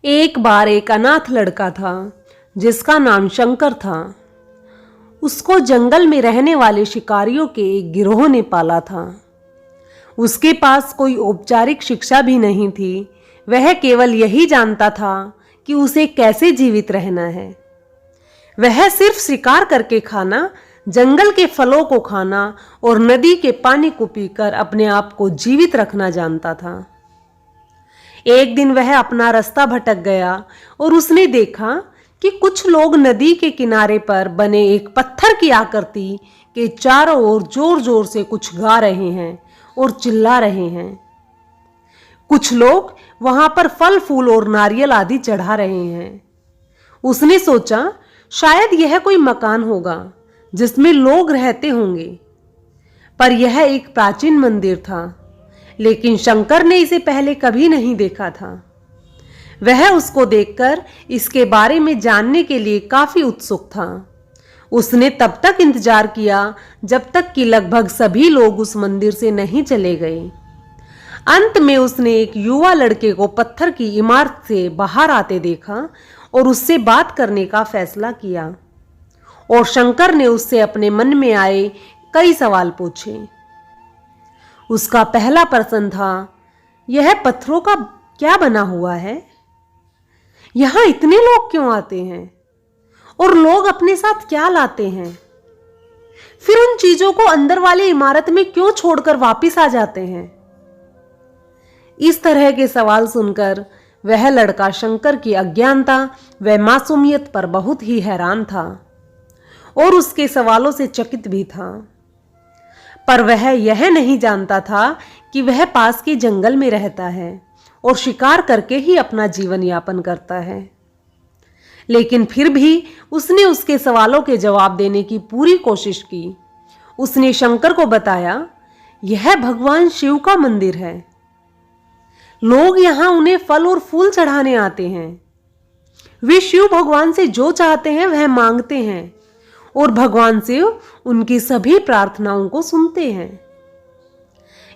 एक बार एक अनाथ लड़का था जिसका नाम शंकर था। उसको जंगल में रहने वाले शिकारियों के एक गिरोह ने पाला था। उसके पास कोई औपचारिक शिक्षा भी नहीं थी। वह केवल यही जानता था कि उसे कैसे जीवित रहना है। वह सिर्फ शिकार करके खाना, जंगल के फलों को खाना और नदी के पानी को पीकर अपने आप को जीवित रखना जानता था। एक दिन वह अपना रास्ता भटक गया और उसने देखा कि कुछ लोग नदी के किनारे पर बने एक पत्थर की आकृति के चारों ओर जोर जोर से कुछ गा रहे हैं और चिल्ला रहे हैं। कुछ लोग वहां पर फल फूल और नारियल आदि चढ़ा रहे हैं। उसने सोचा शायद यह कोई मकान होगा जिसमें लोग रहते होंगे, पर यह एक प्राचीन मंदिर था। लेकिन शंकर ने इसे पहले कभी नहीं देखा था। वह उसको देखकर इसके बारे में जानने के लिए काफी उत्सुक था। उसने तब तक इंतजार किया जब तक कि लगभग सभी लोग उस मंदिर से नहीं चले गए। अंत में उसने एक युवा लड़के को पत्थर की इमारत से बाहर आते देखा और उससे बात करने का फैसला किया। और शंकर ने उससे अपने मन में आए कई सवाल पूछे। उसका पहला प्रश्न था, यह पत्थरों का क्या बना हुआ है? यहां इतने लोग क्यों आते हैं? और लोग अपने साथ क्या लाते हैं? फिर उन चीजों को अंदर वाली इमारत में क्यों छोड़कर वापस आ जाते हैं? इस तरह के सवाल सुनकर वह लड़का शंकर की अज्ञानता व मासूमियत पर बहुत ही हैरान था और उसके सवालों से चकित भी था। पर वह यह नहीं जानता था कि वह पास के जंगल में रहता है और शिकार करके ही अपना जीवन यापन करता है। लेकिन फिर भी उसने उसके सवालों के जवाब देने की पूरी कोशिश की। उसने शंकर को बताया, यह भगवान शिव का मंदिर है। लोग यहां उन्हें फल और फूल चढ़ाने आते हैं। वे शिव भगवान से जो चाहते हैं वह मांगते हैं और भगवान शिव उनकी सभी प्रार्थनाओं को सुनते हैं।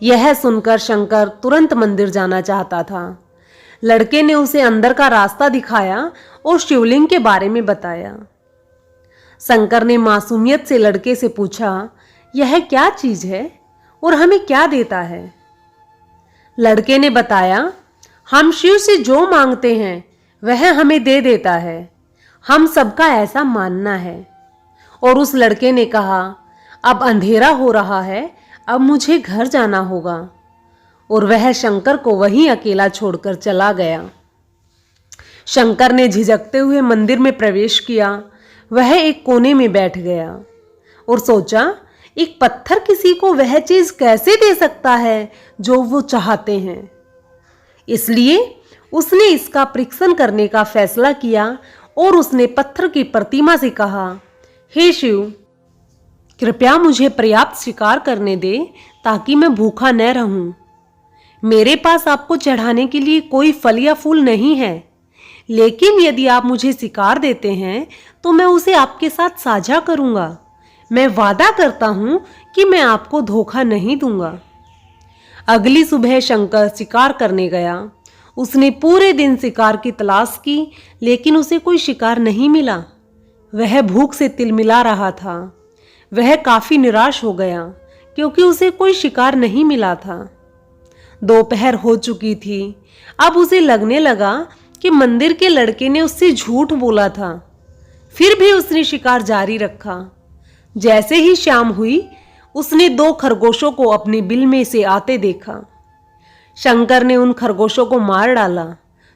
यह सुनकर शंकर तुरंत मंदिर जाना चाहता था। लड़के ने उसे अंदर का रास्ता दिखाया और शिवलिंग के बारे में बताया। शंकर ने मासूमियत से लड़के से पूछा, यह क्या चीज है और हमें क्या देता है? लड़के ने बताया, हम शिव से जो मांगते हैं वह हमें दे देता है। हम सबका ऐसा मानना है। और उस लड़के ने कहा, अब अंधेरा हो रहा है, अब मुझे घर जाना होगा। और वह शंकर को वहीं अकेला छोड़कर चला गया। शंकर ने झिझकते हुए मंदिर में प्रवेश किया। वह एक कोने में बैठ गया और सोचा, एक पत्थर किसी को वह चीज कैसे दे सकता है जो वो चाहते हैं। इसलिए उसने इसका परीक्षण करने का फैसला किया और उसने पत्थर की प्रतिमा से कहा, हे शिव, कृपया मुझे पर्याप्त शिकार करने दे ताकि मैं भूखा न रहूं। मेरे पास आपको चढ़ाने के लिए कोई फल या फूल नहीं है, लेकिन यदि आप मुझे शिकार देते हैं तो मैं उसे आपके साथ साझा करूंगा। मैं वादा करता हूं कि मैं आपको धोखा नहीं दूंगा। अगली सुबह शंकर शिकार करने गया। उसने पूरे दिन शिकार की तलाश की, लेकिन उसे कोई शिकार नहीं मिला। वह भूख से तिलमिला रहा था। वह काफी निराश हो गया क्योंकि उसे कोई शिकार नहीं मिला था। दोपहर हो चुकी थी। अब उसे लगने लगा कि मंदिर के लड़के ने उससे झूठ बोला था। फिर भी उसने शिकार जारी रखा। जैसे ही शाम हुई, उसने 2 खरगोशों को अपने बिल में से आते देखा। शंकर ने उन खरगोशों को मार डाला।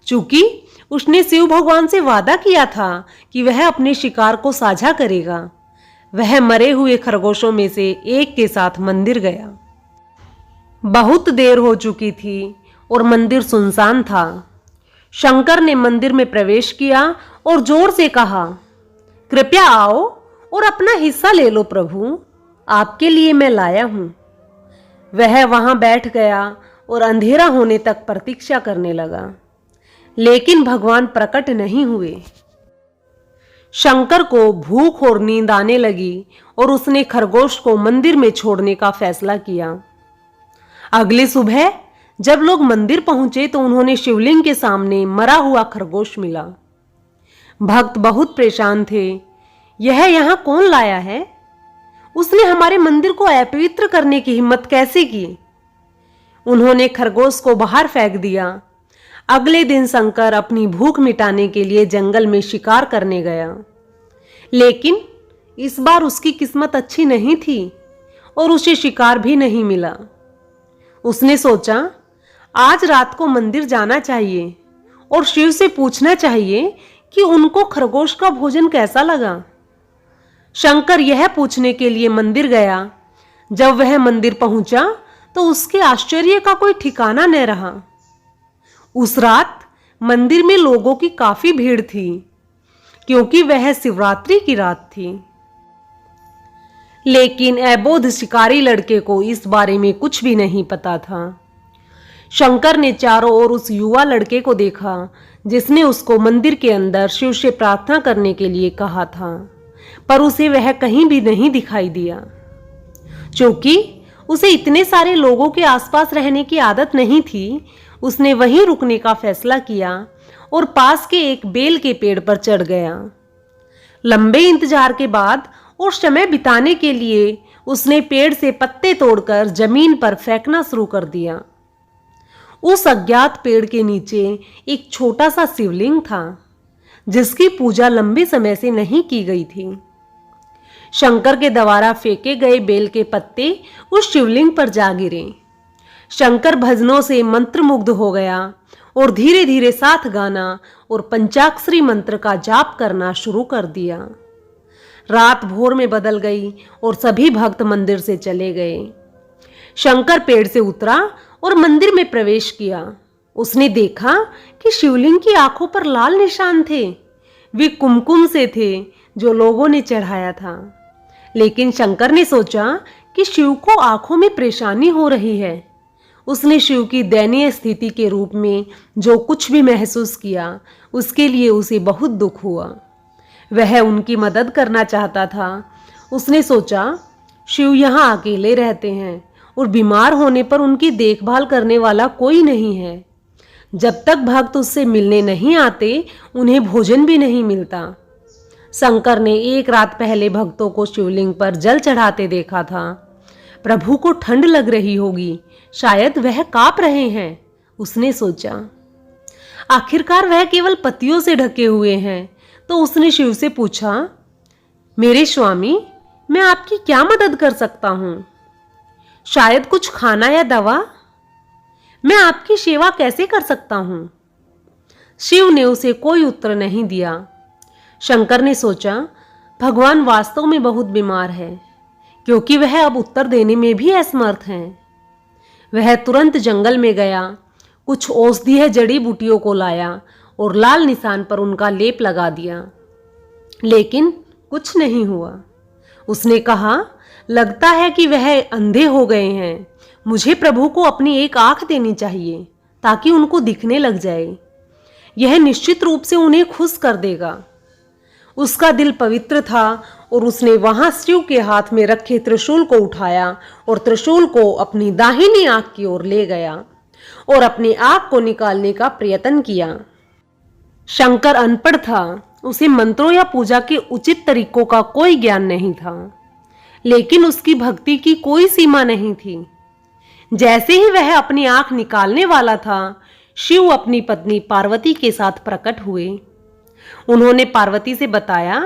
चूंकि उसने शिव भगवान से वादा किया था कि वह अपने शिकार को साझा करेगा, वह मरे हुए खरगोशों में से एक के साथ मंदिर गया। बहुत देर हो चुकी थी और मंदिर सुनसान था। शंकर ने मंदिर में प्रवेश किया और जोर से कहा, कृपया आओ और अपना हिस्सा ले लो प्रभु, आपके लिए मैं लाया हूं। वह वहां बैठ गया और अंधेरा होने तक प्रतीक्षा करने लगा, लेकिन भगवान प्रकट नहीं हुए। शंकर को भूख और नींद आने लगी और उसने खरगोश को मंदिर में छोड़ने का फैसला किया। अगली सुबह जब लोग मंदिर पहुंचे तो उन्होंने शिवलिंग के सामने मरा हुआ खरगोश मिला। भक्त बहुत परेशान थे। यह यहां कौन लाया है? उसने हमारे मंदिर को अपवित्र करने की हिम्मत कैसे की? उन्होंने खरगोश को बाहर फेंक दिया। अगले दिन शंकर अपनी भूख मिटाने के लिए जंगल में शिकार करने गया, लेकिन इस बार उसकी किस्मत अच्छी नहीं थी और उसे शिकार भी नहीं मिला। उसने सोचा, आज रात को मंदिर जाना चाहिए और शिव से पूछना चाहिए कि उनको खरगोश का भोजन कैसा लगा। शंकर यह पूछने के लिए मंदिर गया। जब वह मंदिर पहुंचा तो उसके आश्चर्य का कोई ठिकाना न रहा। उस रात मंदिर में लोगों की काफी भीड़ थी, क्योंकि वह शिवरात्रि की रात थी। लेकिन अबोध शिकारी लड़के को इस बारे में कुछ भी नहीं पता था। शंकर ने चारों ओर उस युवा लड़के को देखा जिसने उसको मंदिर के अंदर शिव से प्रार्थना करने के लिए कहा था, पर उसे वह कहीं भी नहीं दिखाई दिया। क्योंकि उसे इतने सारे लोगों के आसपास रहने की आदत नहीं थी, उसने वहीं रुकने का फैसला किया और पास के एक बेल के पेड़ पर चढ़ गया। लंबे इंतजार के बाद और समय बिताने के लिए उसने पेड़ से पत्ते तोड़कर जमीन पर फेंकना शुरू कर दिया। उस अज्ञात पेड़ के नीचे एक छोटा सा शिवलिंग था, जिसकी पूजा लंबे समय से नहीं की गई थी। शंकर के द्वारा फेंके गए बेल के पत्ते उस शिवलिंग पर जा गिरे। शंकर भजनों से मंत्रमुग्ध हो गया और धीरे धीरे साथ गाना और पंचाक्षरी मंत्र का जाप करना शुरू कर दिया। रात भोर में बदल गई और सभी भक्त मंदिर से चले गए। शंकर पेड़ से उतरा और मंदिर में प्रवेश किया। उसने देखा कि शिवलिंग की आंखों पर लाल निशान थे। वे कुमकुम से थे जो लोगों ने चढ़ाया था। लेकिन शंकर ने सोचा कि शिव को आंखों में परेशानी हो रही है। उसने शिव की दयनीय स्थिति के रूप में जो कुछ भी महसूस किया, उसके लिए उसे बहुत दुख हुआ। वह उनकी मदद करना चाहता था। उसने सोचा, शिव यहाँ अकेले रहते हैं और बीमार होने पर उनकी देखभाल करने वाला कोई नहीं है। जब तक भक्त उससे मिलने नहीं आते, उन्हें भोजन भी नहीं मिलता। शंकर ने एक रात पहले भक्तों को शिवलिंग पर जल चढ़ाते देखा था। प्रभु को ठंड लग रही होगी, शायद वह कांप रहे हैं, उसने सोचा। आखिरकार वह केवल पत्तियों से ढके हुए हैं, तो उसने शिव से पूछा, मेरे स्वामी, मैं आपकी क्या मदद कर सकता हूं? शायद कुछ खाना या दवा? मैं आपकी सेवा कैसे कर सकता हूं? शिव ने उसे कोई उत्तर नहीं दिया। शंकर ने सोचा, भगवान वास्तव में बहुत बीमार है, क्योंकि वह अब उत्तर देने में भी असमर्थ हैं। वह तुरंत जंगल में गया, कुछ औषधीय जड़ी बूटियों को लाया और लाल निशान पर उनका लेप लगा दिया, लेकिन कुछ नहीं हुआ। उसने कहा, लगता है कि वह अंधे हो गए हैं। मुझे प्रभु को अपनी एक आंख देनी चाहिए ताकि उनको दिखने लग जाए। यह निश्चित रूप से उन्हें खुश कर देगा। उसका दिल पवित्र था और उसने वहां शिव के हाथ में रखे त्रिशूल को उठाया और त्रिशूल को अपनी दाहिनी आंख की ओर ले गया और अपनी आंख को निकालने का प्रयत्न किया। शंकर अनपढ़ था, उसे मंत्रों या पूजा के उचित तरीकों का कोई ज्ञान नहीं था, लेकिन उसकी भक्ति की कोई सीमा नहीं थी। जैसे ही वह अपनी आंख निकालने वाला था, शिव अपनी पत्नी पार्वती के साथ प्रकट हुए। उन्होंने पार्वती से बताया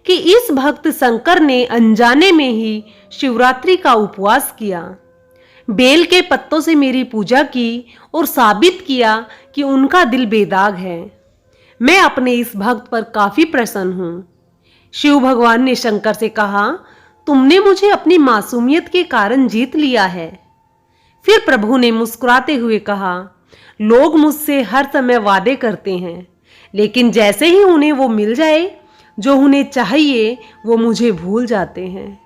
कि इस भक्त शंकर ने अनजाने में ही शिवरात्रि का उपवास किया, बेल के पत्तों से मेरी पूजा की और साबित किया कि उनका दिल बेदाग है। मैं अपने इस भक्त पर काफी प्रसन्न हूं। शिव भगवान ने शंकर से कहा, तुमने मुझे अपनी मासूमियत के कारण जीत लिया है। फिर प्रभु ने मुस्कुराते हुए कहा, लोग मुझसे हर समय वादे करते हैं, लेकिन जैसे ही उन्हें वो मिल जाए जो उन्हें चाहिए, वो मुझे भूल जाते हैं।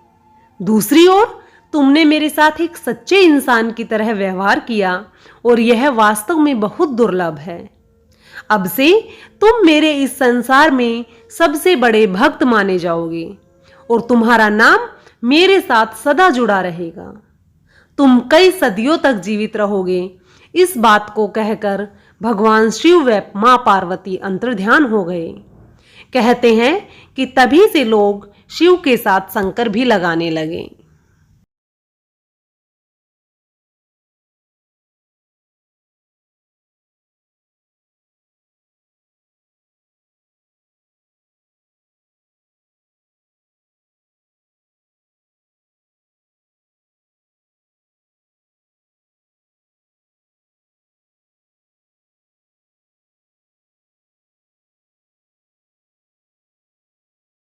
दूसरी ओर तुमने मेरे साथ एक सच्चे इंसान की तरह व्यवहार किया और यह वास्तव में बहुत दुर्लभ है। अब से तुम मेरे इस संसार में सबसे बड़े भक्त माने जाओगे और तुम्हारा नाम मेरे साथ सदा जुड़ा रहेगा। तुम कई सदियों तक जीवित रहोगे, इस बात को कहकर भगवान शिव व मां पार्वती अंतर्ध्यान हो गए। कहते हैं कि तभी से लोग शिव के साथ शंकर भी लगाने लगे।